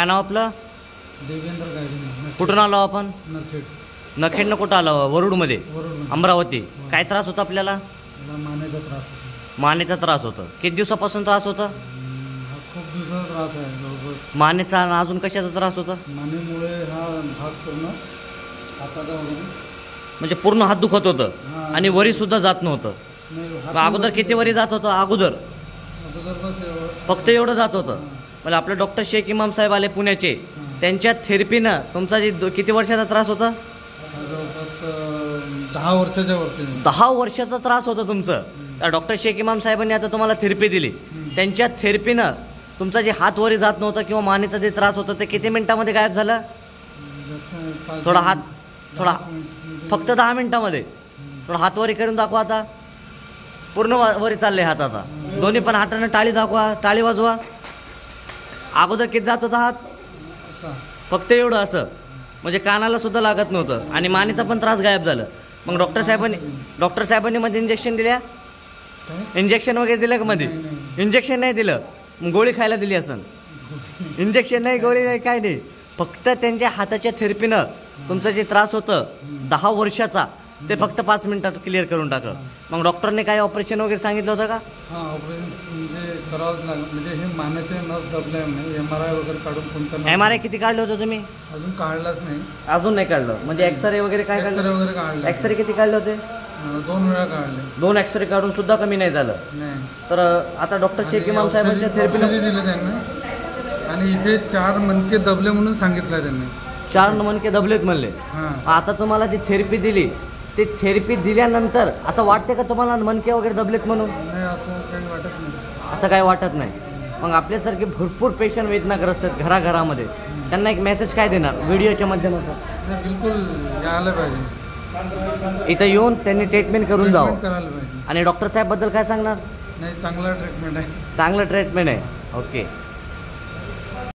काय नाव आपलं? देवेंद्र गायधनी. कुठून आलो आपण? नखेड. नखेडनं कुठं आलो? वरुडमध्ये, वरुड. अमरावती. काय त्रास होता आपल्याला? मला मानेचा त्रास होता. मानेचा त्रास होता. किती दिवसापासून त्रास होता? हा खूप दिवसाचा त्रास आहे जवळपास. मानेचा आणि अजून कशाचा त्रास होता? मानेमुळे हा भाग पूर्ण हाताचा वगैरे म्हणजे पूर्ण हात दुखत होतं आणि वरी सुद्धा जात नव्हतं. नाही, मग अगोदर किती वरी जात होतं? अगोदर बस फक्त एवढं जात होतं. मला आपले डॉक्टर शेख इमाम साहेब आले पुण्याचे, त्यांच्या थेरपीनं तुमचा जे किती वर्षाचा त्रास होता? जवळपास 10 वर्षाच्या वरती. 10 वर्षाचा त्रास होता तुमचं. त्या डॉक्टर शेख इमाम साहेबांनी आता तुम्हाला थेरपी दिली. त्यांच्या थेरपीनं तुमचा जे हात वरी जात नव्हता किंवा मानेचा जे त्रास होता ते किती मिनिटामध्ये गायब झालं? थोडा हात थोडा फक्त 10 मिनिटामध्ये. थोडा हात वरी करून दाखवा. आता पूर्ण वरी चालले हात. आता दोन्ही पण हाताने टाळी दाखवा, टाळी वाजवा. अगोदर किती जात होता हात? फक्त एवढं असं, म्हणजे कानाला सुद्धा लागत नव्हतं आणि मानेचा पण त्रास गायब झाला. मग डॉक्टर साहेबांनी मध्ये इंजेक्शन दिल्या? इंजेक्शन वगैरे दिलं का मध्ये? इंजेक्शन नाही दिलं, मग गोळी खायला दिली असं? इंजेक्शन नाही, गोळी नाही, काय नाही. फक्त त्यांच्या हाताच्या थेरपीनं तुमचा जे त्रास होतं 10 वर्षाचा ते फक्त 5 मिनिटात क्लिअर करून टाकलं. मग डॉक्टरने काय ऑपरेशन वगैरे सांगितलं होतं का? हां, ऑपरेशन म्हणजे करावंच लागलं. म्हणजे हे मानेचे नस दबले नाही. MRI वगैरे काढून कोणतं? MRI किती काढलं होतं तुम्ही? अजून काढलाच नाही. अजून नाही काढलं? म्हणजे एक्सरे वगैरे काय काढलं? एक्सरे वगैरे काढले. एक्सरे किती काढले होते? 2 वेळा काढले. 2 एक्सरे काढून सुद्धा कमी नाही झालं. नाही. तर आता डॉक्टर शेख इमाम साहेबांच्या थेरपीनं दिलं त्यांना आणि इथे 4 मणके दबले म्हणून सांगितलं त्यांनी. 4 मणके दबलेत म्हणले. हां. आता तुम्हाला जी थेरपी दिली ते थेरपी दिल्यानंतर असं वाटते का तुम्हाला मणके वगैरे दबलेत म्हणून? नाही, असं काही वाटत नाही. असं काही वाटत नाही. मग आपल्यासारखे भरपूर पेशंट वेदनाग्रस्त आहेत घराघरामध्ये, त्यांना एक मेसेज काय देणार व्हिडिओच्या माध्यमातून? बिलकुल यायला पाहिजे. इथं येऊन त्यांनी ट्रीटमेंट करून जावं. करायला पाहिजे. आणि डॉक्टर साहेबबद्दल काय सांगणार? नाही, चांगला ट्रीटमेंट आहे. चांगलं ट्रीटमेंट आहे. ओके.